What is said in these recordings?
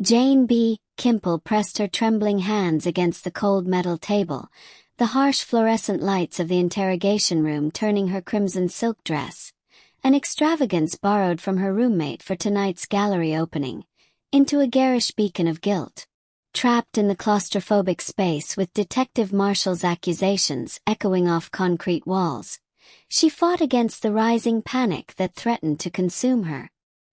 Jane B. Kimple pressed her trembling hands against the cold metal table, the harsh fluorescent lights of the interrogation room turning her crimson silk dress, an extravagance borrowed from her roommate for tonight's gallery opening, into a garish beacon of guilt. Trapped in the claustrophobic space with Detective Marshall's accusations echoing off concrete walls, she fought against the rising panic that threatened to consume her.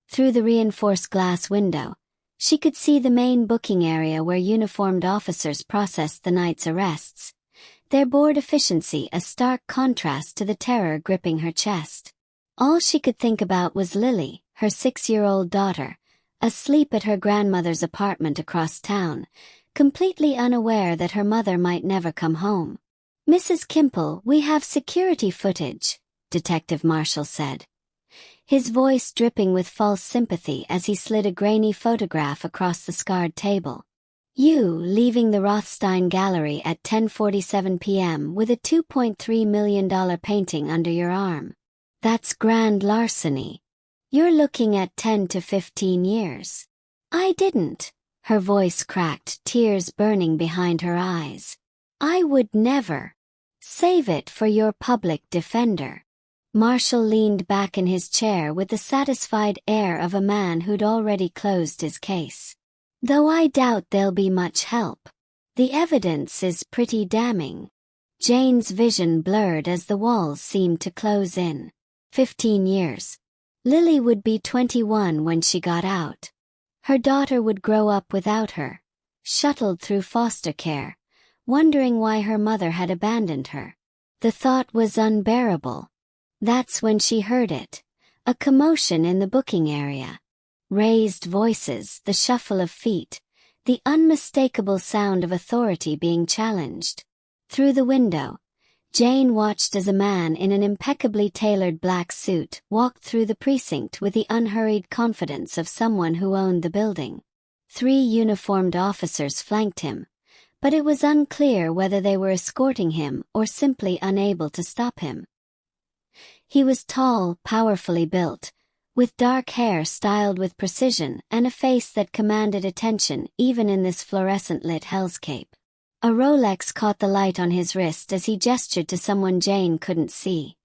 Through the reinforced glass window, she could see the main booking area where uniformed officers processed the night's arrests, their bored efficiency a stark contrast to the terror gripping her chest. All she could think about was Lily, her 6-year-old daughter, asleep at her grandmother's apartment across town, completely unaware that her mother might never come home. "Mrs. Kimple, we have security footage," Detective Marshall said, his voice dripping with false sympathy as he slid a grainy photograph across the scarred table. "You leaving the Rothstein Gallery at 10:47 p.m. with a $2.3 million painting under your arm. That's grand larceny. You're looking at 10 to 15 years. I didn't." Her voice cracked, tears burning behind her eyes. "I would never. Save it for your public defender." Marshall leaned back in his chair with the satisfied air of a man who'd already closed his case. "Though I doubt there'll be much help. The evidence is pretty damning." Jane's vision blurred as the walls seemed to close in. 15 years. Lily would be 21 when she got out. Her daughter would grow up without her, shuttled through foster care, wondering why her mother had abandoned her. The thought was unbearable. That's when she heard it. A commotion in the booking area. Raised voices, the shuffle of feet, the unmistakable sound of authority being challenged. Through the window, Jane watched as a man in an impeccably tailored black suit walked through the precinct with the unhurried confidence of someone who owned the building. 3 uniformed officers flanked him, but it was unclear whether they were escorting him or simply unable to stop him. He was tall, powerfully built, with dark hair styled with precision and a face that commanded attention even in this fluorescent-lit hellscape. A Rolex caught the light on his wrist as he gestured to someone Jane couldn't see,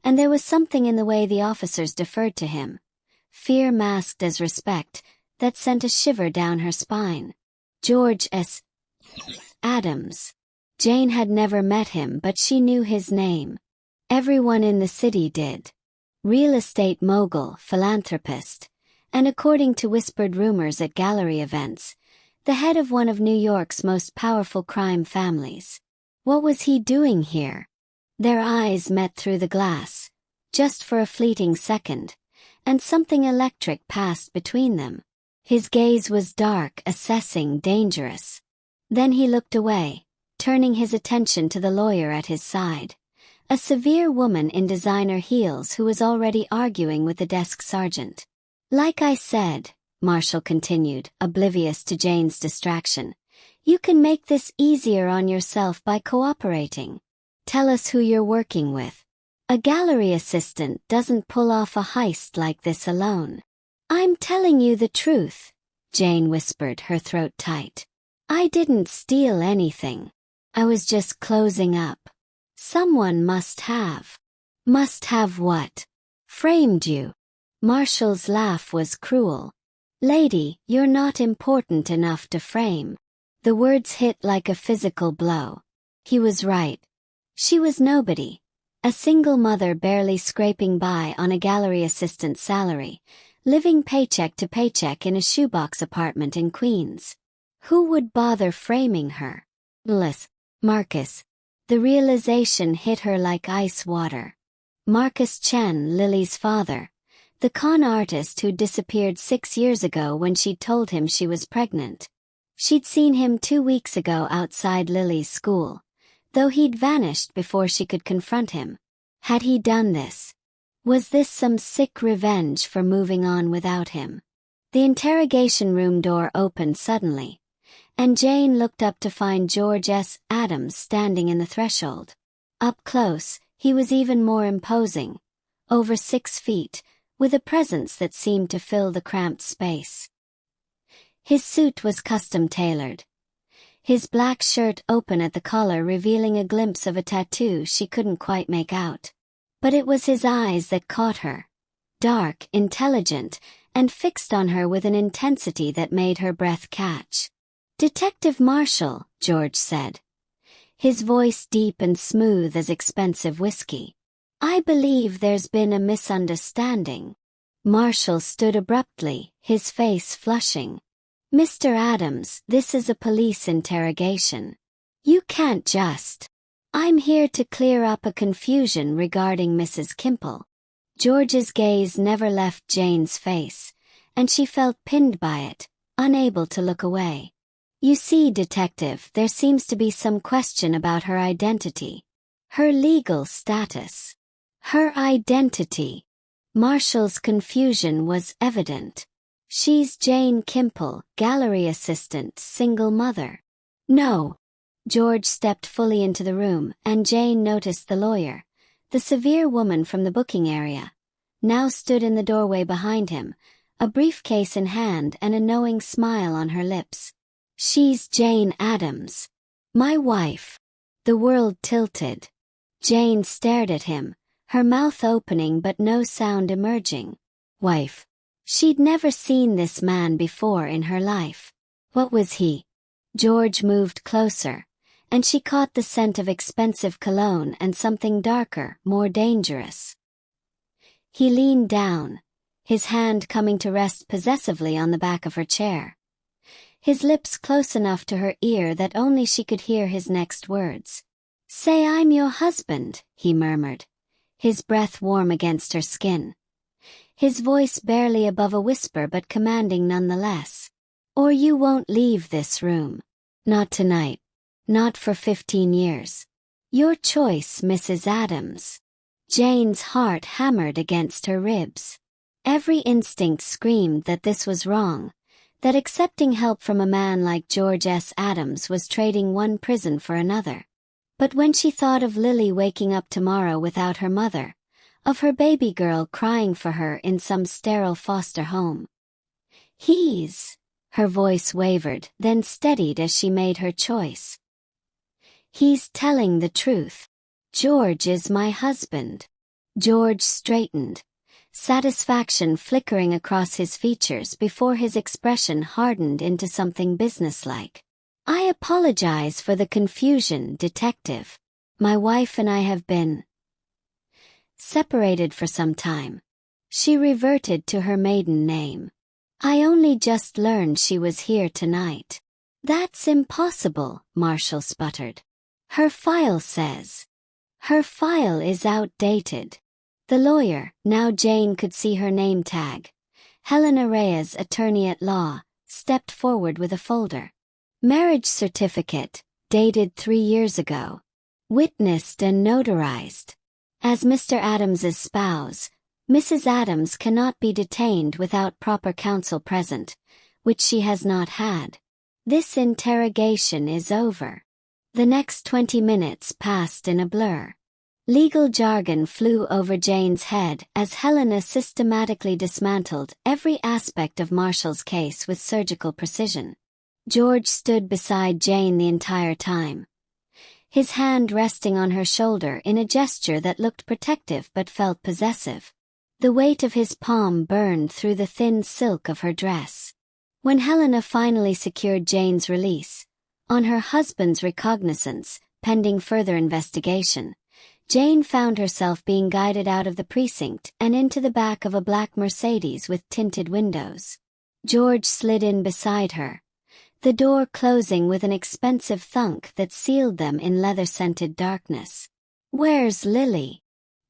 and there was something in the way the officers deferred to him, fear masked as respect, that sent a shiver down her spine. George S. Adams. Jane had never met him, but she knew his name. Everyone in the city did. Real estate mogul, philanthropist, and according to whispered rumors at gallery events, the head of one of New York's most powerful crime families. What was he doing here? Their eyes met through the glass, just for a fleeting second, and something electric passed between them. His gaze was dark, assessing, dangerous. Then he looked away, turning his attention to the lawyer at his side, a severe woman in designer heels who was already arguing with the desk sergeant. "Like I said," Marshall continued, oblivious to Jane's distraction, "you can make this easier on yourself by cooperating. Tell us who you're working with. A gallery assistant doesn't pull off a heist like this alone." "I'm telling you the truth," Jane whispered, her throat tight. "I didn't steal anything. I was just closing up. Someone must have." "Must have what?" "Framed you." Marshall's laugh was cruel. "Lady, you're not important enough to frame." The words hit like a physical blow. He was right. She was nobody. A single mother barely scraping by on a gallery assistant's salary, living paycheck to paycheck in a shoebox apartment in Queens. Who would bother framing her? Marcus. The realization hit her like ice water. Marcus Chen, Lily's father. The con artist who'd disappeared 6 years ago when she'd told him she was pregnant. She'd seen him 2 weeks ago outside Lily's school, though he'd vanished before she could confront him. Had he done this? Was this some sick revenge for moving on without him? The interrogation room door opened suddenly, and Jane looked up to find George S. Adams standing in the threshold. Up close, he was even more imposing, over 6 feet, with a presence that seemed to fill the cramped space. His suit was custom-tailored. His black shirt open at the collar revealing a glimpse of a tattoo she couldn't quite make out. But it was his eyes that caught her. Dark, intelligent, and fixed on her with an intensity that made her breath catch. "Detective Marshall," George said. His voice deep and smooth as expensive whiskey. "I believe there's been a misunderstanding." Marshall stood abruptly, his face flushing. "Mr. Adams, this is a police interrogation. You can't just. I'm here to clear up a confusion regarding Mrs. Kimple." George's gaze never left Jane's face, and she felt pinned by it, unable to look away. "You see, Detective, there seems to be some question about her identity. Her legal status. Her identity." Marshall's confusion was evident. "She's Jane Kimple, gallery assistant, single mother." "No." George stepped fully into the room, and Jane noticed the lawyer, the severe woman from the booking area, now stood in the doorway behind him, a briefcase in hand and a knowing smile on her lips. "She's Jane Adams. My wife." The world tilted. Jane stared at him, her mouth opening but no sound emerging. Wife. She'd never seen this man before in her life. What was he? George moved closer, and she caught the scent of expensive cologne and something darker, more dangerous. He leaned down, his hand coming to rest possessively on the back of her chair. His lips close enough to her ear that only she could hear his next words. "Say I'm your husband," he murmured, his breath warm against her skin. His voice barely above a whisper but commanding nonetheless. "Or you won't leave this room. Not tonight. Not for 15 years. Your choice, Mrs. Adams." Jane's heart hammered against her ribs. Every instinct screamed that this was wrong, that accepting help from a man like George S. Adams was trading one prison for another. But when she thought of Lily waking up tomorrow without her mother, of her baby girl crying for her in some sterile foster home. Her voice wavered, then steadied as she made her choice. "He's telling the truth. George is my husband." George straightened, satisfaction flickering across his features before his expression hardened into something businesslike. "I apologize for the confusion, Detective. My wife and I have been separated for some time." She reverted to her maiden name. "I only just learned she was here tonight." "That's impossible," Marshall sputtered. "Her file says." "Her file is outdated." The lawyer, now Jane could see her name tag, Helena Reyes, attorney at law, stepped forward with a folder. "Marriage certificate, dated 3 years ago. Witnessed and notarized. As Mr. Adams's spouse, Mrs. Adams cannot be detained without proper counsel present, which she has not had. This interrogation is over." The next 20 minutes passed in a blur. Legal jargon flew over Jane's head as Helena systematically dismantled every aspect of Marshall's case with surgical precision. George stood beside Jane the entire time, his hand resting on her shoulder in a gesture that looked protective but felt possessive. The weight of his palm burned through the thin silk of her dress. When Helena finally secured Jane's release, on her husband's recognizance, pending further investigation, Jane found herself being guided out of the precinct and into the back of a black Mercedes with tinted windows. George slid in beside her, the door closing with an expensive thunk that sealed them in leather-scented darkness. "Where's Lily?"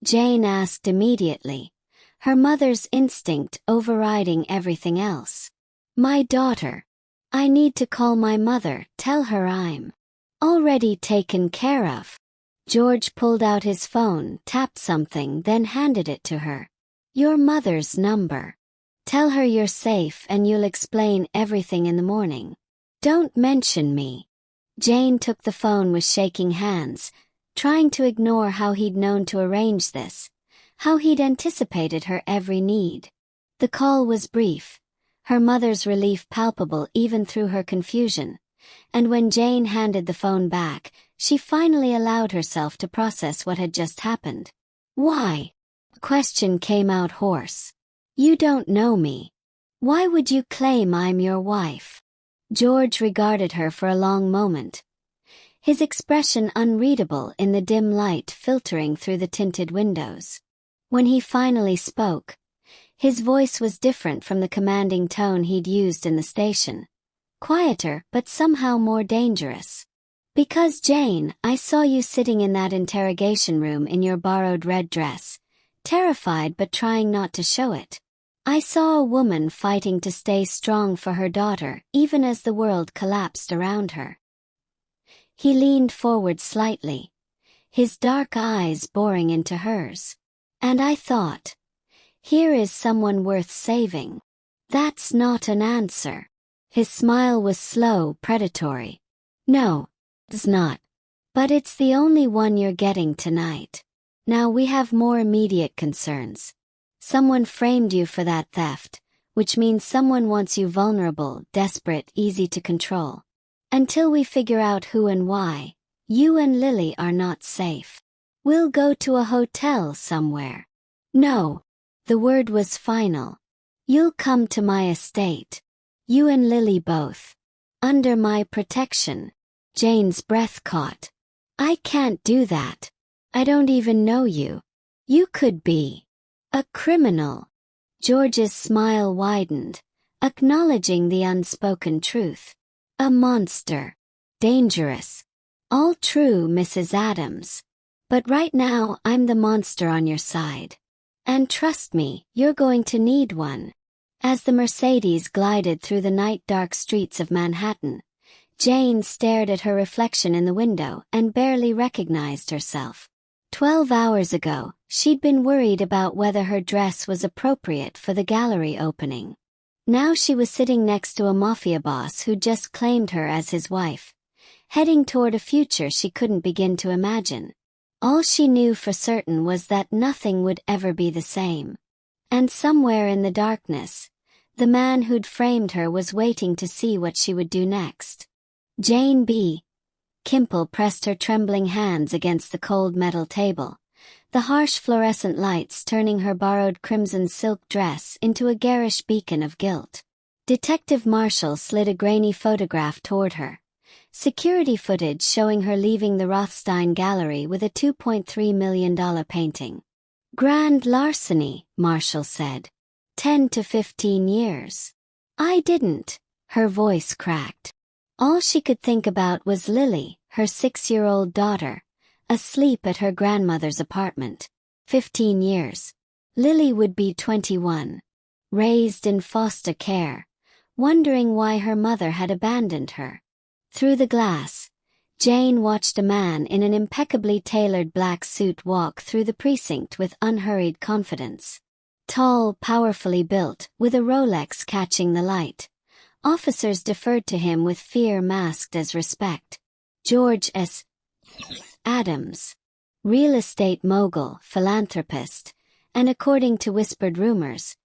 Jane asked immediately, her mother's instinct overriding everything else. "My daughter. I need to call my mother, tell her I'm already taken care of." George pulled out his phone, tapped something, then handed it to her. "Your mother's number. Tell her you're safe and you'll explain everything in the morning. Don't mention me." Jane took the phone with shaking hands, trying to ignore how he'd known to arrange this, how he'd anticipated her every need. The call was brief, her mother's relief palpable even through her confusion. And when Jane handed the phone back, she finally allowed herself to process what had just happened. "Why?" The question came out hoarse. "You don't know me. Why would you claim I'm your wife?" George regarded her for a long moment, his expression unreadable in the dim light filtering through the tinted windows. When he finally spoke, his voice was different from the commanding tone he'd used in the station. Quieter, but somehow more dangerous. "Because Jane, I saw you sitting in that interrogation room in your borrowed red dress, terrified but trying not to show it. I saw a woman fighting to stay strong for her daughter even as the world collapsed around her." He leaned forward slightly, his dark eyes boring into hers. "And I thought, here is someone worth saving." "That's not an answer." His smile was slow, predatory. "No, it's not. But it's the only one you're getting tonight. Now we have more immediate concerns. Someone framed you for that theft, which means someone wants you vulnerable, desperate, easy to control. Until we figure out who and why, you and Lily are not safe. We'll go to a hotel somewhere." "No." The word was final. "You'll come to my estate. You and Lily both. Under my protection." Jane's breath caught. "I can't do that. I don't even know you. You could be a criminal." George's smile widened, acknowledging the unspoken truth. "A monster. Dangerous. All true, Mrs. Adams. But right now I'm the monster on your side. And trust me, you're going to need one." As the Mercedes glided through the night-dark streets of Manhattan, Jane stared at her reflection in the window and barely recognized herself. 12 hours ago, she'd been worried about whether her dress was appropriate for the gallery opening. Now she was sitting next to a Mafia boss who just claimed her as his wife, heading toward a future she couldn't begin to imagine. All she knew for certain was that nothing would ever be the same. And somewhere in the darkness, the man who'd framed her was waiting to see what she would do next. "Jane B." Kimple pressed her trembling hands against the cold metal table, the harsh fluorescent lights turning her borrowed crimson silk dress into a garish beacon of guilt. Detective Marshall slid a grainy photograph toward her, security footage showing her leaving the Rothstein Gallery with a $2.3 million painting. "Grand larceny," Marshall said. 10 to 15 years. "I didn't." Her voice cracked. All she could think about was Lily, her 6-year-old daughter, asleep at her grandmother's apartment. 15 years. Lily would be 21. Raised in foster care, wondering why her mother had abandoned her. Through the glass, Jane watched a man in an impeccably tailored black suit walk through the precinct with unhurried confidence. Tall, powerfully built, with a Rolex catching the light. Officers deferred to him with fear masked as respect. George S. Adams. Real estate mogul, philanthropist, and according to whispered rumors,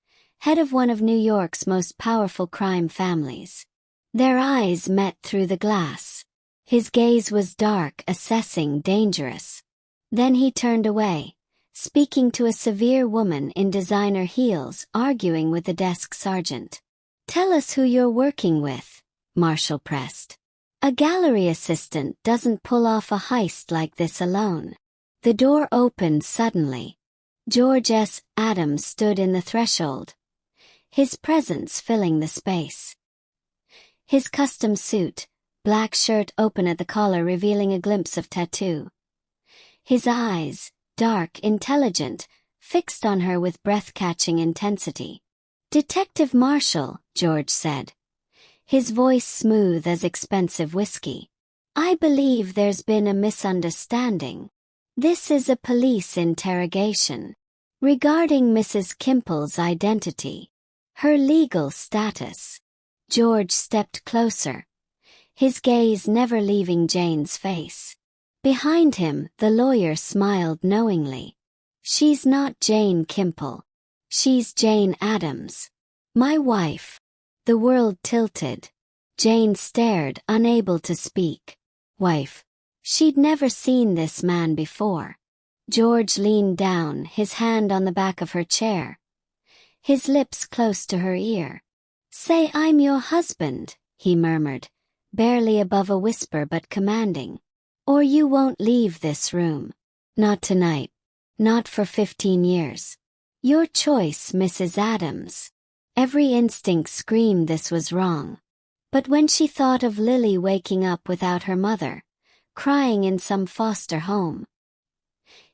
head of one of New York's most powerful crime families. Their eyes met through the glass. His gaze was dark, assessing, dangerous. Then he turned away, speaking to a severe woman in designer heels arguing with the desk sergeant. "Tell us who you're working with," Marshall pressed. "A gallery assistant doesn't pull off a heist like this alone." The door opened suddenly. George S. Adams stood in the threshold, his presence filling the space. His custom suit, black shirt open at the collar revealing a glimpse of tattoo. His eyes, dark, intelligent, fixed on her with breath-catching intensity. "Detective Marshall," George said, his voice smooth as expensive whiskey. "I believe there's been a misunderstanding. This is a police interrogation regarding Mrs. Kimple's identity, her legal status." George stepped closer, his gaze never leaving Jane's face. Behind him, the lawyer smiled knowingly. "She's not Jane Kimple. She's Jane Adams. My wife." The world tilted. Jane stared, unable to speak. Wife. She'd never seen this man before. George leaned down, his hand on the back of her chair, his lips close to her ear. Say I'm your husband, he murmured, barely above a whisper but commanding. Or you won't leave this room. Not tonight. Not for 15 years. Your choice, Mrs. Adams. Every instinct screamed this was wrong. But when she thought of Lily waking up without her mother, crying in some foster home.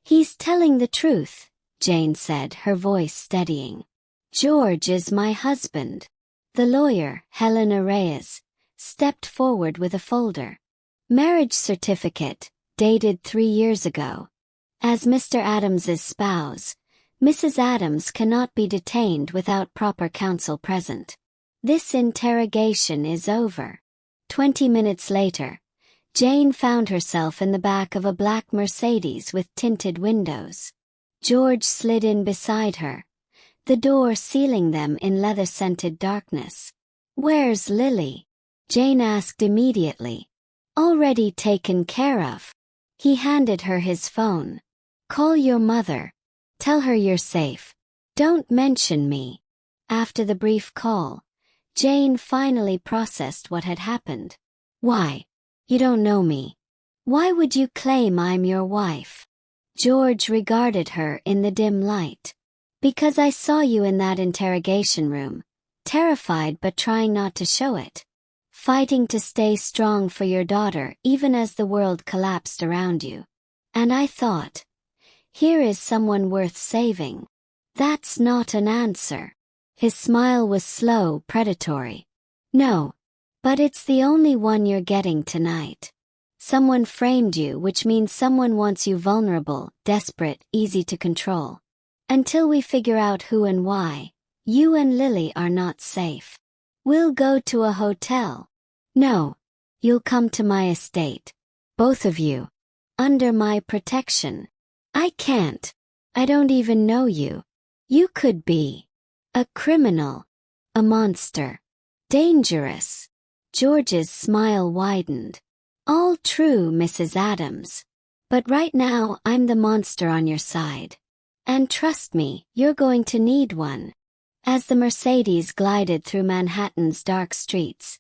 He's telling the truth, Jane said, her voice steadying. George is my husband. The lawyer, Helena Reyes, stepped forward with a folder. Marriage certificate, dated 3 years ago. As Mr. Adams's spouse, Mrs. Adams cannot be detained without proper counsel present. This interrogation is over. 20 minutes later, Jane found herself in the back of a black Mercedes with tinted windows. George slid in beside her, the door sealing them in leather-scented darkness. Where's Lily? Jane asked immediately. Already taken care of. He handed her his phone. Call your mother. Tell her you're safe. Don't mention me. After the brief call, Jane finally processed what had happened. Why? You don't know me. Why would you claim I'm your wife? George regarded her in the dim light. Because I saw you in that interrogation room, terrified but trying not to show it. Fighting to stay strong for your daughter even as the world collapsed around you. And I thought, here is someone worth saving. That's not an answer. His smile was slow, predatory. No. But it's the only one you're getting tonight. Someone framed you, which means someone wants you vulnerable, desperate, easy to control. Until we figure out who and why, you and Lily are not safe. We'll go to a hotel. No. You'll come to my estate. Both of you. Under my protection. I can't. I don't even know you. You could be a criminal. A monster. Dangerous. George's smile widened. All true, Mrs. Adams. But right now I'm the monster on your side. And trust me, you're going to need one. As the Mercedes glided through Manhattan's dark streets,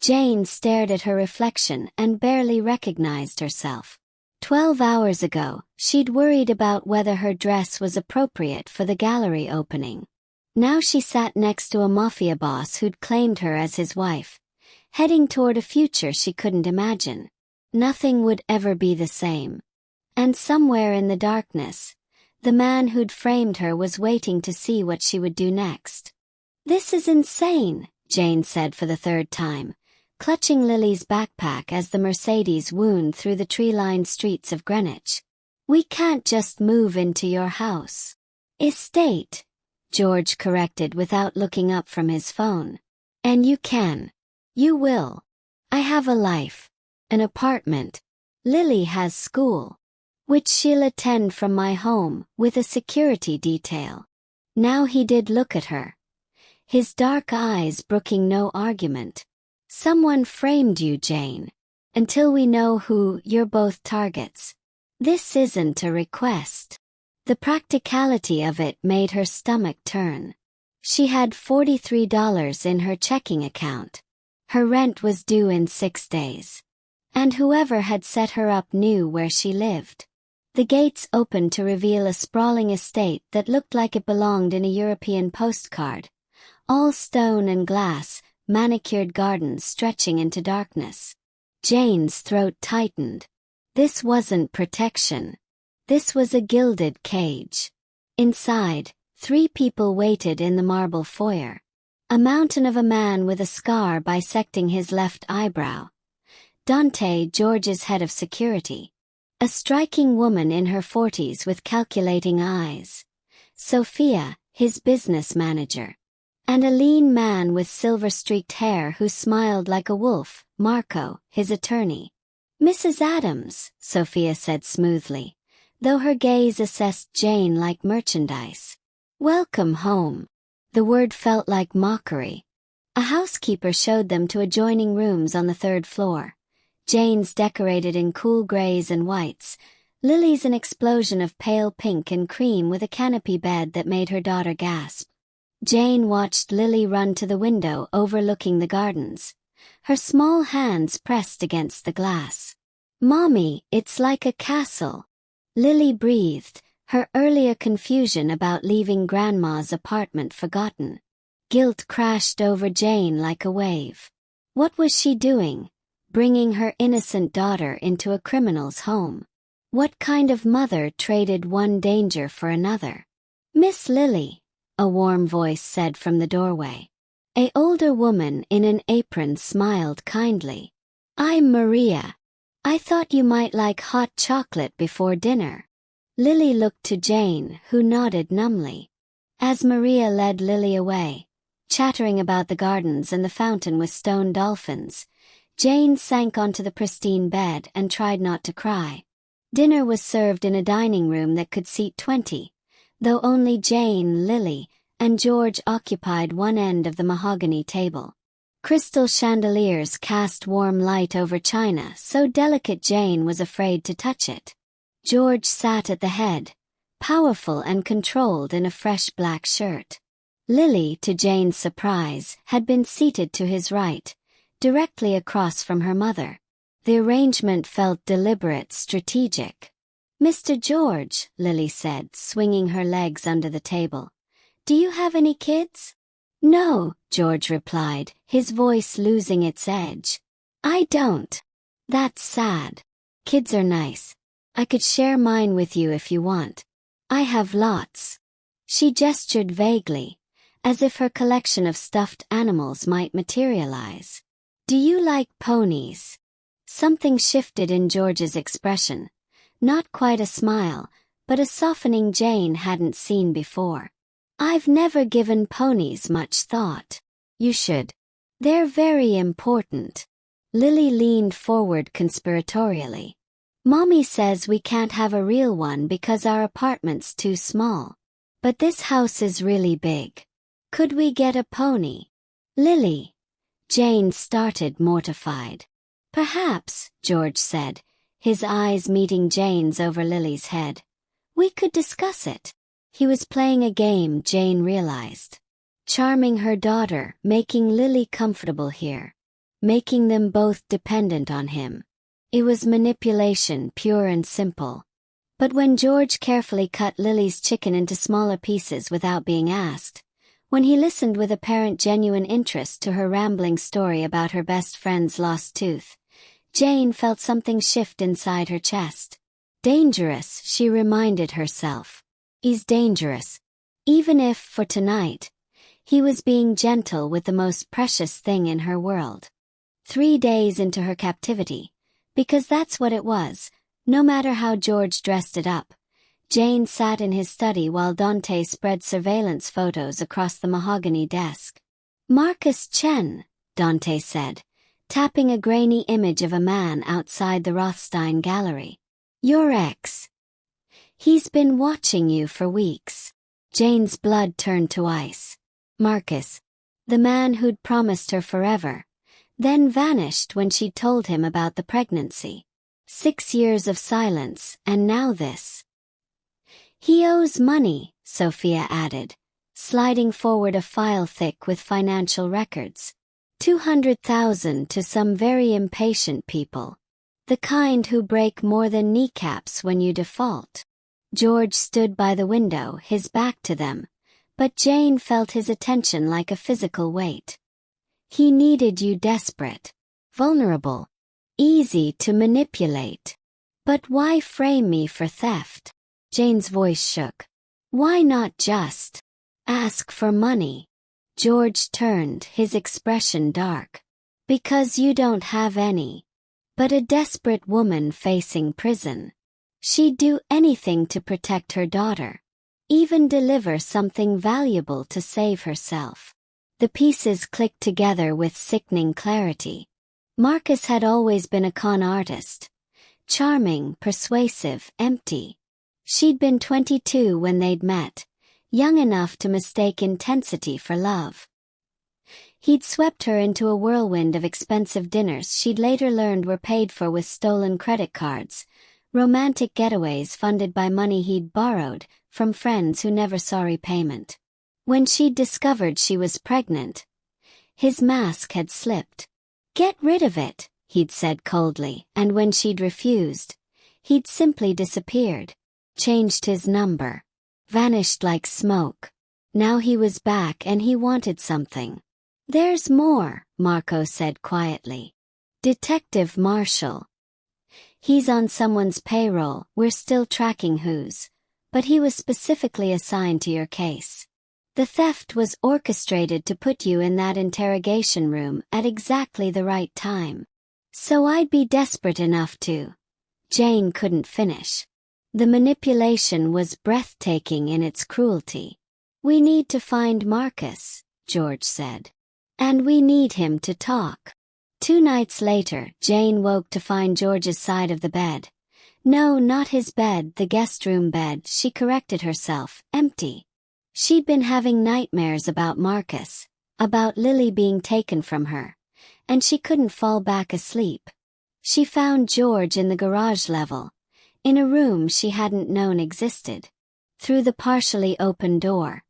Jane stared at her reflection and barely recognized herself. 12 hours ago, she'd worried about whether her dress was appropriate for the gallery opening. Now she sat next to a mafia boss who'd claimed her as his wife, heading toward a future she couldn't imagine. Nothing would ever be the same. And somewhere in the darkness, the man who'd framed her was waiting to see what she would do next. This is insane, Jane said for the third time, clutching Lily's backpack as the Mercedes wound through the tree-lined streets of Greenwich. We can't just move into your house. Estate, George corrected without looking up from his phone. And you can. You will. I have a life. An apartment. Lily has school. Which she'll attend from my home, with a security detail. Now he did look at her. His dark eyes brooking no argument. Someone framed you, Jane. Until we know who, you're both targets. This isn't a request. The practicality of it made her stomach turn. She had $43 in her checking account. Her rent was due in 6 days. And whoever had set her up knew where she lived. The gates opened to reveal a sprawling estate that looked like it belonged in a European postcard. All stone and glass, manicured gardens stretching into darkness. Jane's throat tightened. This wasn't protection. This was a gilded cage. Inside, 3 people waited in the marble foyer. A mountain of a man with a scar bisecting his left eyebrow. Dante, George's head of security. A striking woman in her 40s with calculating eyes. Sophia, his business manager. And a lean man with silver-streaked hair who smiled like a wolf, Marco, his attorney. Mrs. Adams, Sophia said smoothly, though her gaze assessed Jane like merchandise. Welcome home. The word felt like mockery. A housekeeper showed them to adjoining rooms on the third floor. Jane's decorated in cool grays and whites, Lily's an explosion of pale pink and cream with a canopy bed that made her daughter gasp. Jane watched Lily run to the window overlooking the gardens, her small hands pressed against the glass. "Mommy, it's like a castle." Lily breathed, her earlier confusion about leaving Grandma's apartment forgotten. Guilt crashed over Jane like a wave. What was she doing, bringing her innocent daughter into a criminal's home? What kind of mother traded one danger for another? "Miss Lily," a warm voice said from the doorway. An older woman in an apron smiled kindly. "I'm Maria. I thought you might like hot chocolate before dinner." Lily looked to Jane, who nodded numbly. As Maria led Lily away, chattering about the gardens and the fountain with stone dolphins, Jane sank onto the pristine bed and tried not to cry. Dinner was served in a dining room that could seat 20, though only Jane, Lily, and George occupied one end of the mahogany table. Crystal chandeliers cast warm light over china so delicate Jane was afraid to touch it. George sat at the head, powerful and controlled in a fresh black shirt. Lily, to Jane's surprise, had been seated to his right, directly across from her mother. The arrangement felt deliberate, strategic. "Mr. George," Lily said, swinging her legs under the table, "do you have any kids?" "No," George replied, his voice losing its edge. "I don't. That's sad. Kids are nice. I could share mine with you if you want. I have lots." She gestured vaguely, as if her collection of stuffed animals might materialize. "Do you like ponies?" Something shifted in George's expression. Not quite a smile, but a softening Jane hadn't seen before. "I've never given ponies much thought." "You should. They're very important." Lily leaned forward conspiratorially. "Mommy says we can't have a real one because our apartment's too small. But this house is really big. Could we get a pony?" "Lily." Jane started, mortified. "Perhaps," George said, his eyes meeting Jane's over Lily's head. "We could discuss it." He was playing a game, Jane realized. Charming her daughter, making Lily comfortable here. Making them both dependent on him. It was manipulation, pure and simple. But when George carefully cut Lily's chicken into smaller pieces without being asked, when he listened with apparent genuine interest to her rambling story about her best friend's lost tooth, Jane felt something shift inside her chest. Dangerous, she reminded herself. He's dangerous. Even if, for tonight, he was being gentle with the most precious thing in her world. 3 days into her captivity, because that's what it was, no matter how George dressed it up, Jane sat in his study while Dante spread surveillance photos across the mahogany desk. "Marcus Chen," Dante said, tapping a grainy image of a man outside the Rothstein gallery. "Your ex. He's been watching you for weeks." Jane's blood turned to ice. Marcus. The man who'd promised her forever, then vanished when she'd told him about the pregnancy. 6 years of silence, and now this. "He owes money," Sophia added, sliding forward a file thick with financial records. 200,000 to some very impatient people. The kind who break more than kneecaps when you default. George stood by the window, his back to them, but Jane felt his attention like a physical weight. "He needed you desperate. Vulnerable. Easy to manipulate. But why frame me for theft?" Jane's voice shook. "Why not just ask for money?" George turned, his expression dark. "Because you don't have any. But a desperate woman facing prison. She'd do anything to protect her daughter. Even deliver something valuable to save herself." The pieces clicked together with sickening clarity. Marcus had always been a con artist. Charming, persuasive, empty. She'd been 22 when they'd met, young enough to mistake intensity for love. He'd swept her into a whirlwind of expensive dinners she'd later learned were paid for with stolen credit cards, romantic getaways funded by money he'd borrowed from friends who never saw repayment. When she'd discovered she was pregnant, his mask had slipped. "Get rid of it," he'd said coldly, and when she'd refused, he'd simply disappeared, changed his number, vanished like smoke. Now he was back and he wanted something. "There's more," Marco said quietly. "Detective Marshall. He's on someone's payroll, we're still tracking whose, but he was specifically assigned to your case. The theft was orchestrated to put you in that interrogation room at exactly the right time. So I'd be desperate enough to—" Jane couldn't finish. The manipulation was breathtaking in its cruelty. "We need to find Marcus," George said. "And we need him to talk." 2 nights later, Jane woke to find George's side of the bed. No, not his bed, the guest room bed, she corrected herself, empty. She'd been having nightmares about Marcus, about Lily being taken from her, and she couldn't fall back asleep. She found George in the garage level, in a room she hadn't known existed. Through the partially open door,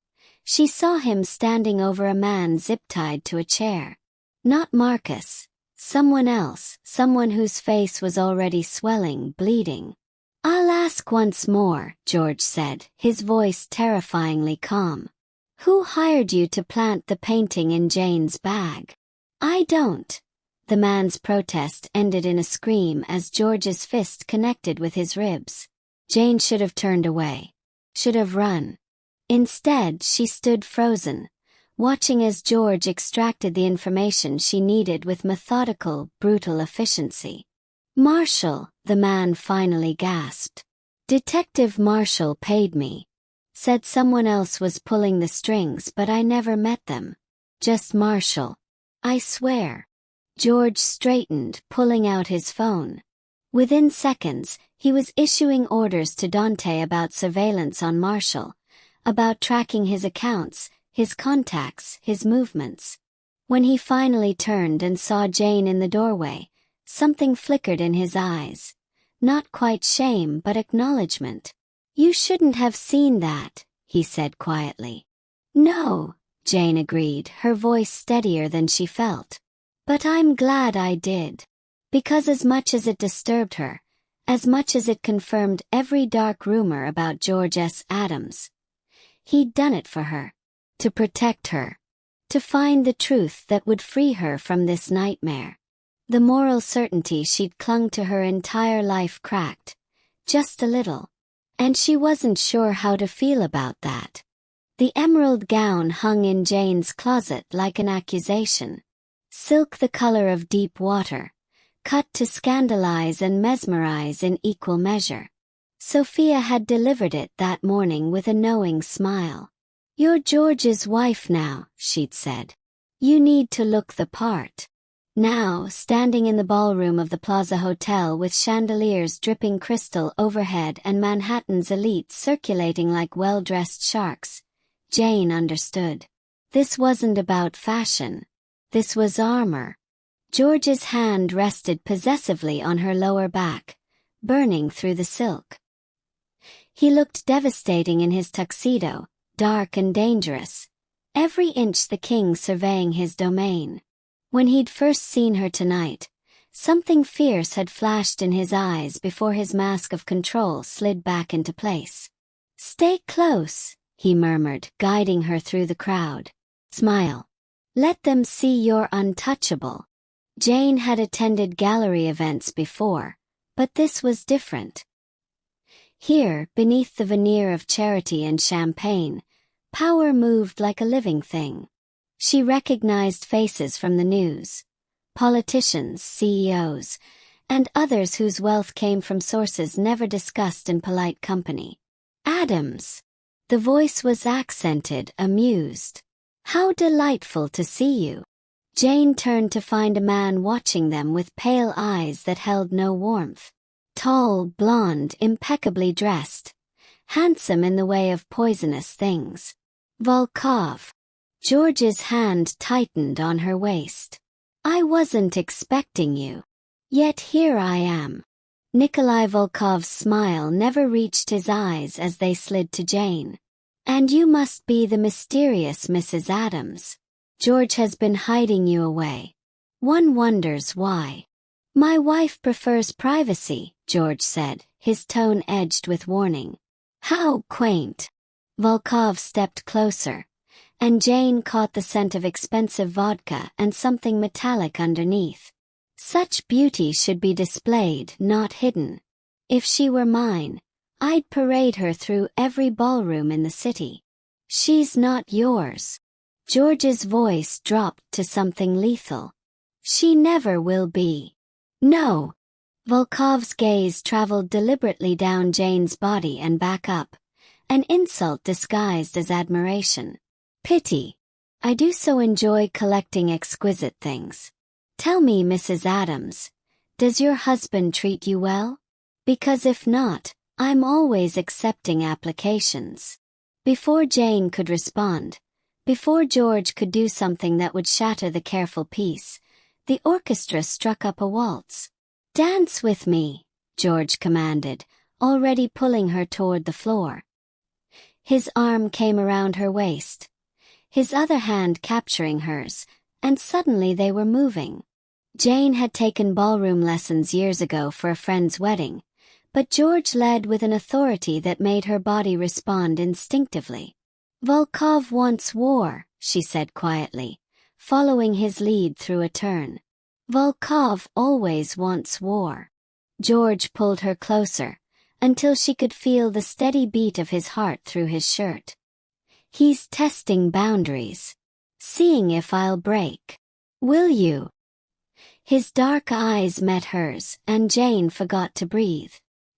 she saw him standing over a man zip-tied to a chair. Not Marcus, someone else, someone whose face was already swelling, bleeding. "I'll ask once more," George said, his voice terrifyingly calm. "Who hired you to plant the painting in Jane's bag?" "I don't." The man's protest ended in a scream as George's fist connected with his ribs. Jane should have turned away. Should have run. Instead, she stood frozen, watching as George extracted the information she needed with methodical, brutal efficiency. "Marshall," the man finally gasped. "Detective Marshall paid me. Said someone else was pulling the strings, but I never met them. Just Marshall. I swear." George straightened, pulling out his phone. Within seconds, he was issuing orders to Dante about surveillance on Marshall, about tracking his accounts, his contacts, his movements. When he finally turned and saw Jane in the doorway, something flickered in his eyes. Not quite shame but acknowledgement. "You shouldn't have seen that," he said quietly. "No," Jane agreed, her voice steadier than she felt. "But I'm glad I did. Because as much as it disturbed her, as much as it confirmed every dark rumor about George S. Adams, he'd done it for her. To protect her. To find the truth that would free her from this nightmare. The moral certainty she'd clung to her entire life cracked. Just a little. And she wasn't sure how to feel about that. The emerald gown hung in Jane's closet like an accusation. Silk the color of deep water, cut to scandalize and mesmerize in equal measure. Sophia had delivered it that morning with a knowing smile. "You're George's wife now," she'd said. "You need to look the part." Now, standing in the ballroom of the Plaza Hotel with chandeliers dripping crystal overhead and Manhattan's elite circulating like well-dressed sharks, Jane understood. This wasn't about fashion. This was armor. George's hand rested possessively on her lower back, burning through the silk. He looked devastating in his tuxedo, dark and dangerous, every inch the king surveying his domain. When he'd first seen her tonight, something fierce had flashed in his eyes before his mask of control slid back into place. "Stay close," he murmured, guiding her through the crowd. "Smile. Let them see you're untouchable." Jane had attended gallery events before, but this was different. Here, beneath the veneer of charity and champagne, power moved like a living thing. She recognized faces from the news. Politicians, CEOs, and others whose wealth came from sources never discussed in polite company. "Adams." The voice was accented, amused. "How delightful to see you." Jane turned to find a man watching them with pale eyes that held no warmth. Tall, blonde, impeccably dressed. Handsome in the way of poisonous things. Volkov. George's hand tightened on her waist. I wasn't expecting you. Yet here I am. Nikolai Volkov's smile never reached his eyes as they slid to Jane. And you must be the mysterious Mrs. Adams. George has been hiding you away. One wonders why. My wife prefers privacy, George said, his tone edged with warning. How quaint. Volkov stepped closer, and Jane caught the scent of expensive vodka and something metallic underneath. Such beauty should be displayed, not hidden. If she were mine, I'd parade her through every ballroom in the city. She's not yours. George's voice dropped to something lethal. She never will be. No. Volkov's gaze traveled deliberately down Jane's body and back up, an insult disguised as admiration. Pity. I do so enjoy collecting exquisite things. Tell me, Mrs. Adams, does your husband treat you well? Because if not, I'm always accepting applications. Before Jane could respond, before George could do something that would shatter the careful peace, the orchestra struck up a waltz. Dance with me, George commanded, already pulling her toward the floor. His arm came around her waist, his other hand capturing hers, and suddenly they were moving. Jane had taken ballroom lessons years ago for a friend's wedding, but George led with an authority that made her body respond instinctively. Volkov wants war, she said quietly, following his lead through a turn. Volkov always wants war. George pulled her closer, until she could feel the steady beat of his heart through his shirt. He's testing boundaries. Seeing if I'll break. Will you? His dark eyes met hers, and Jane forgot to breathe.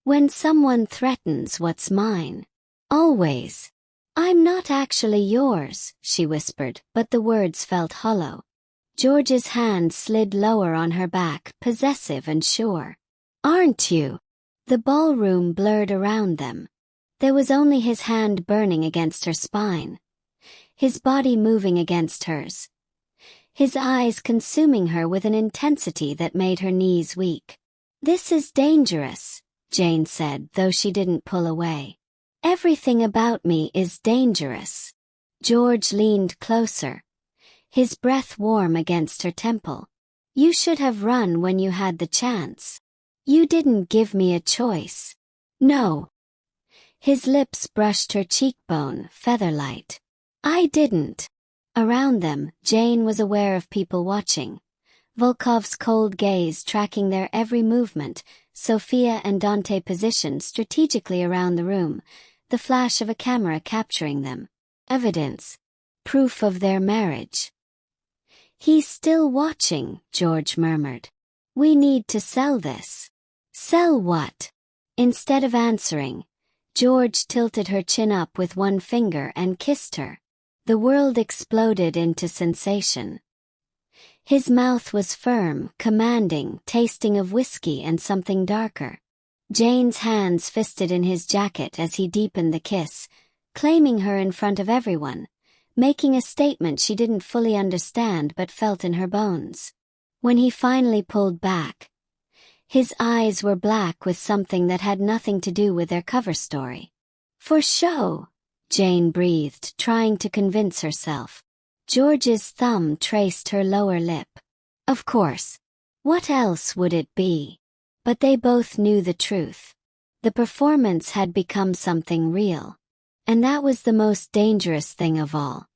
When someone threatens what's mine. Always. I'm not actually yours, she whispered, but the words felt hollow. George's hand slid lower on her back, possessive and sure. Aren't you? The ballroom blurred around them. There was only his hand burning against her spine. His body moving against hers. His eyes consuming her with an intensity that made her knees weak. This is dangerous, Jane said, though she didn't pull away. Everything about me is dangerous. George leaned closer, his breath warm against her temple. You should have run when you had the chance. You didn't give me a choice. No. His lips brushed her cheekbone, featherlight. I didn't. Around them, Jane was aware of people watching. Volkov's cold gaze tracking their every movement, Sophia and Dante positioned strategically around the room, the flash of a camera capturing them. Evidence. Proof of their marriage. He's still watching, George murmured. We need to sell this. Sell what? Instead of answering, George tilted her chin up with one finger and kissed her. The world exploded into sensation. His mouth was firm, commanding, tasting of whiskey and something darker. Jane's hands fisted in his jacket as he deepened the kiss, claiming her in front of everyone, making a statement she didn't fully understand but felt in her bones. When he finally pulled back, his eyes were black with something that had nothing to do with their cover story. For show, Jane breathed, trying to convince herself. George's thumb traced her lower lip. Of course. What else would it be? But they both knew the truth. The performance had become something real. And that was the most dangerous thing of all.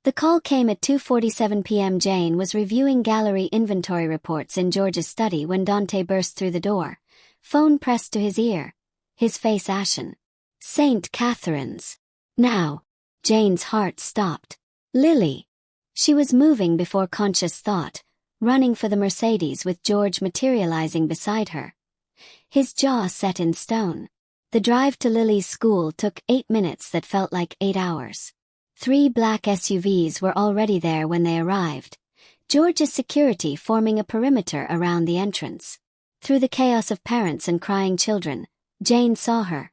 The call came at 2:47 p.m. Jane was reviewing gallery inventory reports in George's study when Dante burst through the door, phone pressed to his ear, his face ashen. St. Catherine's. Now. Jane's heart stopped. Lily. She was moving before conscious thought, running for the Mercedes with George materializing beside her. His jaw set in stone. The drive to Lily's school took 8 minutes that felt like 8 hours. 3 black SUVs were already there when they arrived, George's security forming a perimeter around the entrance. Through the chaos of parents and crying children, Jane saw her,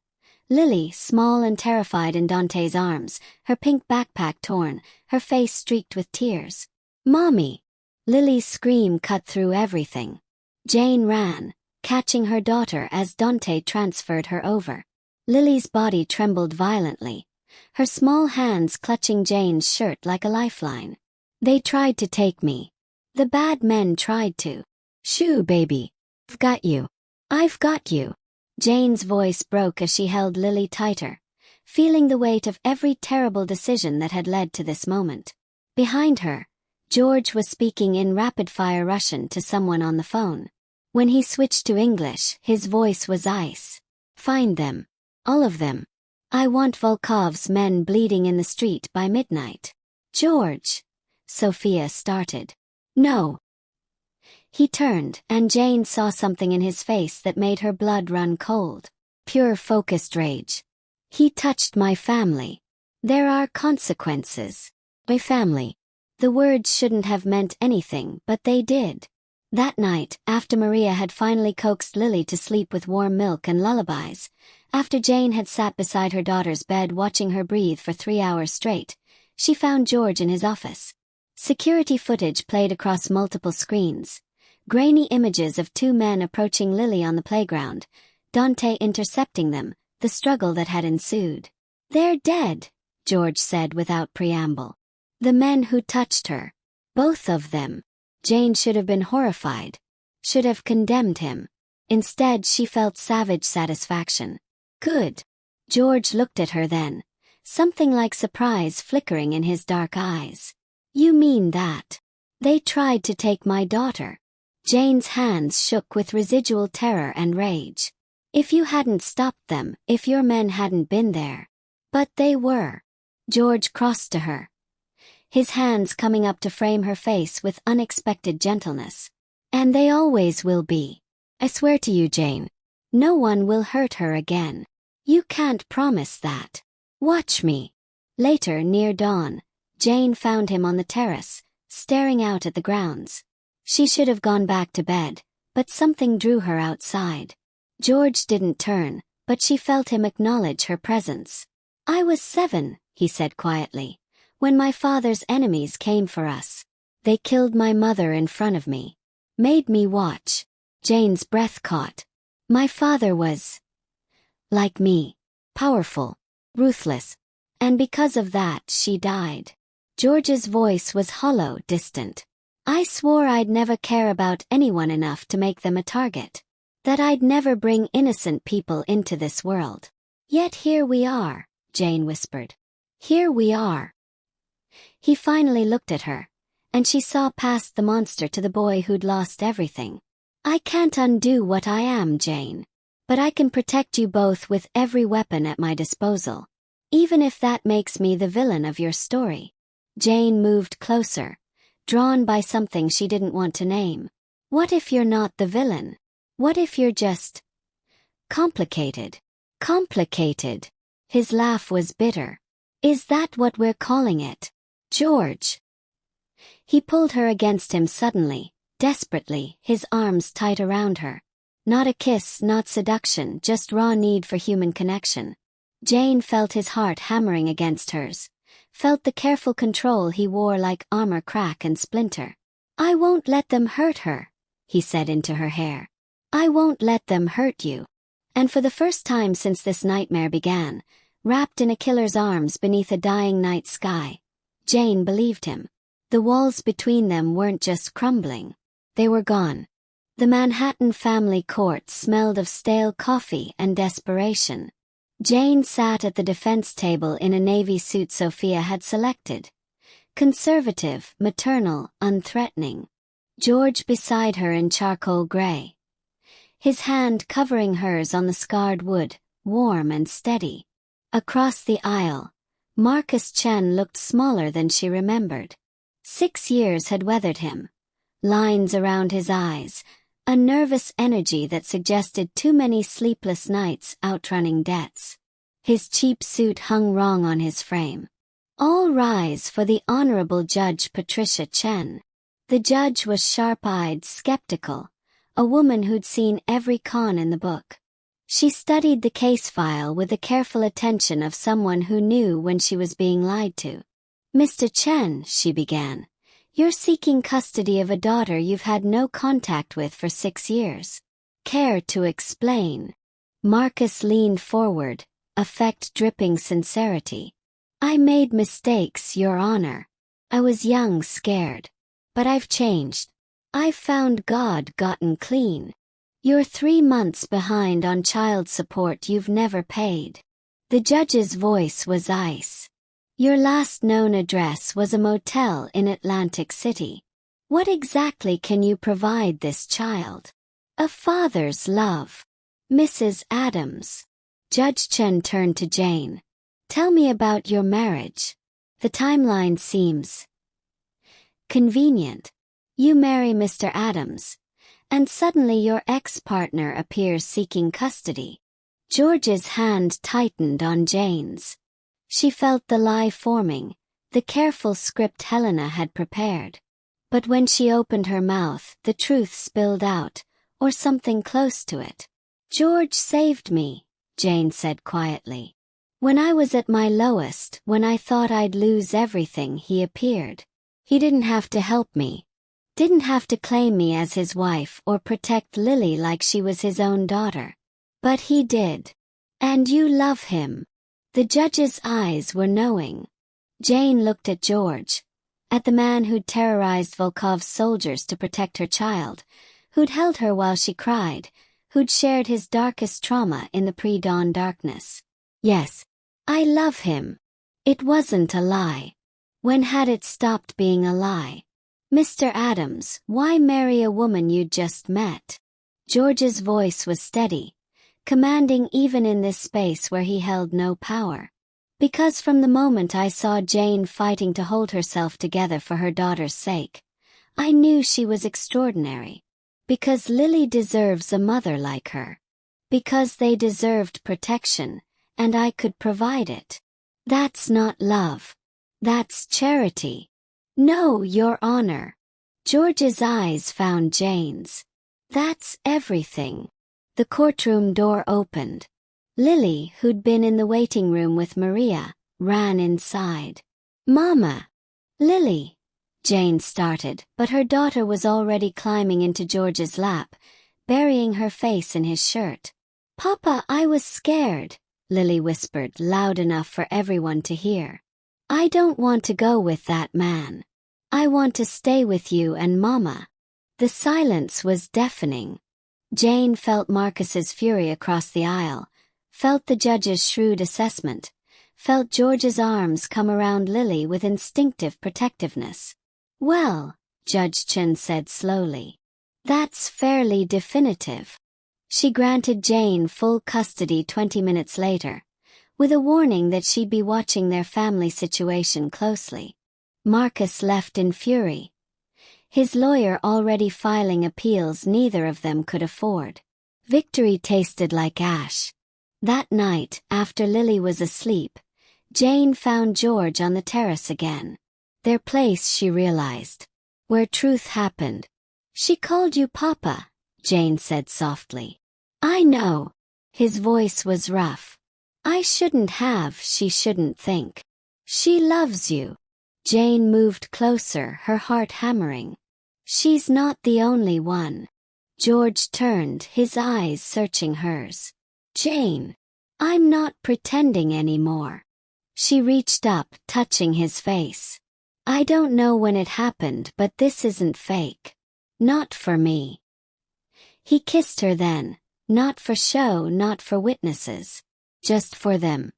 Lily, small and terrified in Dante's arms, her pink backpack torn, her face streaked with tears. "Mommy!" Lily's scream cut through everything. Jane ran, catching her daughter as Dante transferred her over. Lily's body trembled violently, her small hands clutching Jane's shirt like a lifeline. "They tried to take me. The bad men tried to." "Shoo, baby. I've got you. I've got you." Jane's voice broke as she held Lily tighter, feeling the weight of every terrible decision that had led to this moment. Behind her, George was speaking in rapid-fire Russian to someone on the phone. When he switched to English, his voice was ice. "Find them. All of them. I want Volkov's men bleeding in the street by midnight." "George," Sophia started. "No." He turned, and Jane saw something in his face that made her blood run cold. Pure focused rage. "He touched my family. There are consequences." "My family." The words shouldn't have meant anything, but they did. That night, after Maria had finally coaxed Lily to sleep with warm milk and lullabies, after Jane had sat beside her daughter's bed watching her breathe for 3 hours straight, she found George in his office. Security footage played across multiple screens. Grainy images of 2 men approaching Lily on the playground, Dante intercepting them, the struggle that had ensued. "They're dead," George said without preamble. "The men who touched her. Both of them." Jane should have been horrified. Should have condemned him. Instead, she felt savage satisfaction. "Good." George looked at her then, something like surprise flickering in his dark eyes. "You mean that? They tried to take my daughter." Jane's hands shook with residual terror and rage. "If you hadn't stopped them, if your men hadn't been there." "But they were." George crossed to her, his hands coming up to frame her face with unexpected gentleness. "And they always will be. I swear to you, Jane. No one will hurt her again." "You can't promise that." "Watch me." Later, near dawn, Jane found him on the terrace, staring out at the grounds. She should have gone back to bed, but something drew her outside. George didn't turn, but she felt him acknowledge her presence. "I was 7, he said quietly, "when my father's enemies came for us. They killed my mother in front of me. Made me watch." Jane's breath caught. "My father was like me. Powerful. Ruthless. And because of that she died." George's voice was hollow, distant. "I swore I'd never care about anyone enough to make them a target. That I'd never bring innocent people into this world. Yet here we are," Jane whispered. "Here we are." He finally looked at her, and she saw past the monster to the boy who'd lost everything. "I can't undo what I am, Jane. But I can protect you both with every weapon at my disposal. Even if that makes me the villain of your story." Jane moved closer, drawn by something she didn't want to name. "What if you're not the villain? What if you're just complicated?" "Complicated." His laugh was bitter. "Is that what we're calling it, George?" He pulled her against him suddenly, desperately, his arms tight around her. Not a kiss, not seduction, just raw need for human connection. Jane felt his heart hammering against hers, felt the careful control he wore like armor crack and splinter. "I won't let them hurt her," he said into her hair. "I won't let them hurt you." And for the first time since this nightmare began, wrapped in a killer's arms beneath a dying night sky, Jane believed him. The walls between them weren't just crumbling. They were gone. The Manhattan family court smelled of stale coffee and desperation. Jane sat at the defense table in a navy suit Sophia had selected. Conservative, maternal, unthreatening. George beside her in charcoal gray. His hand covering hers on the scarred wood, warm and steady. Across the aisle, Marcus Chen looked smaller than she remembered. 6 years had weathered him. Lines around his eyes, a nervous energy that suggested too many sleepless nights outrunning debts. His cheap suit hung wrong on his frame. "All rise for the Honorable Judge Patricia Chen." The judge was sharp-eyed, skeptical, a woman who'd seen every con in the book. She studied the case file with the careful attention of someone who knew when she was being lied to. "Mr. Chen," she began, "you're seeking custody of a daughter you've had no contact with for 6 years. Care to explain?" Marcus leaned forward, affect dripping sincerity. "I made mistakes, Your Honor. I was young, scared. But I've changed. I've found God, gotten clean. You're 3 months behind on child support you've never paid." The judge's voice was ice. "Your last known address was a motel in Atlantic City. What exactly can you provide this child?" "A father's love. Mrs. Adams." Judge Chen turned to Jane. "Tell me about your marriage. The timeline seems convenient. You marry Mr. Adams, and suddenly your ex-partner appears seeking custody." George's hand tightened on Jane's. She felt the lie forming, the careful script Helena had prepared. But when she opened her mouth, the truth spilled out, or something close to it. "George saved me," Jane said quietly. "When I was at my lowest, when I thought I'd lose everything, he appeared. He didn't have to help me. Didn't have to claim me as his wife or protect Lily like she was his own daughter. But he did. And you love him." The judge's eyes were knowing. Jane looked at George, at the man who'd terrorized Volkov's soldiers to protect her child, who'd held her while she cried, who'd shared his darkest trauma in the pre-dawn darkness. "Yes, I love him. It wasn't a lie. When had it stopped being a lie? Mr. Adams, why marry a woman you'd just met?" George's voice was steady, commanding even in this space where he held no power. "Because from the moment I saw Jane fighting to hold herself together for her daughter's sake, I knew she was extraordinary. Because Lily deserves a mother like her. Because they deserved protection, and I could provide it. That's not love. That's charity." "No, Your Honor." George's eyes found Jane's. "That's everything." The courtroom door opened. Lily, who'd been in the waiting room with Maria, ran inside. "Mama!" "Lily!" Jane started, but her daughter was already climbing into George's lap, burying her face in his shirt. "Papa, I was scared," Lily whispered loud enough for everyone to hear. "I don't want to go with that man. I want to stay with you and Mama." The silence was deafening. Jane felt Marcus's fury across the aisle, felt the judge's shrewd assessment, felt George's arms come around Lily with instinctive protectiveness. "Well," Judge Chen said slowly, "that's fairly definitive." She granted Jane full custody 20 minutes later, with a warning that she'd be watching their family situation closely. Marcus left in fury. His lawyer already filing appeals neither of them could afford. Victory tasted like ash. That night, after Lily was asleep, Jane found George on the terrace again. Their place, she realized. Where truth happened. "She called you Papa," Jane said softly. "I know." His voice was rough. "I shouldn't have, she shouldn't think. She loves you." Jane moved closer, her heart hammering. "She's not the only one." George turned, his eyes searching hers. "Jane, I'm not pretending anymore." She reached up, touching his face. "I don't know when it happened, but this isn't fake. Not for me." He kissed her then, not for show, not for witnesses. Just for them.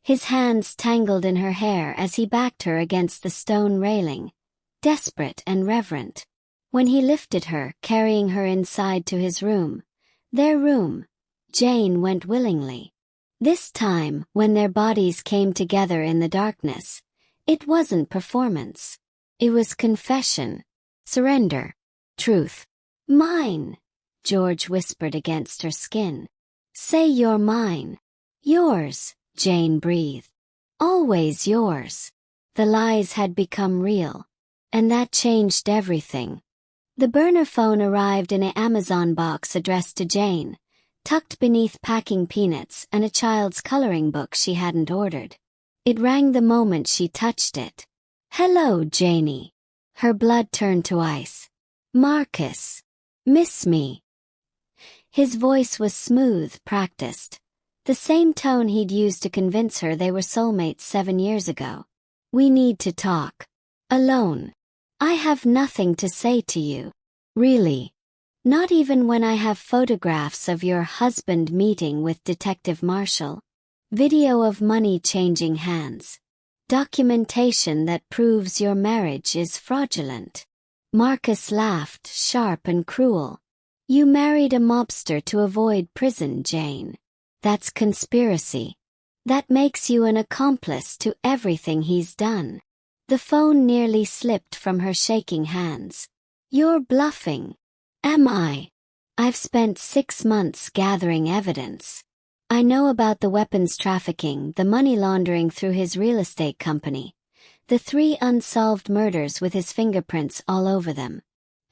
His hands tangled in her hair as he backed her against the stone railing, desperate and reverent. When he lifted her, carrying her inside to his room, their room, Jane went willingly. This time, when their bodies came together in the darkness, it wasn't performance. It was confession, surrender, truth. "Mine," George whispered against her skin. "Say you're mine." "Yours," Jane breathed. "Always yours." The lies had become real. And that changed everything. The burner phone arrived in an Amazon box addressed to Jane, tucked beneath packing peanuts and a child's coloring book she hadn't ordered. It rang the moment she touched it. "Hello, Janie." Her blood turned to ice. "Marcus. Miss me?" His voice was smooth, practiced. The same tone he'd used to convince her they were soulmates 7 years ago. "We need to talk. Alone. I have nothing to say to you. Really. Not even when I have photographs of your husband meeting with Detective Marshall. Video of money changing hands. Documentation that proves your marriage is fraudulent." Marcus laughed, sharp and cruel. "You married a mobster to avoid prison, Jane. That's conspiracy. That makes you an accomplice to everything he's done." The phone nearly slipped from her shaking hands. "You're bluffing." "Am I? I've spent 6 months gathering evidence. I know about the weapons trafficking, the money laundering through his real estate company, the 3 unsolved murders with his fingerprints all over them.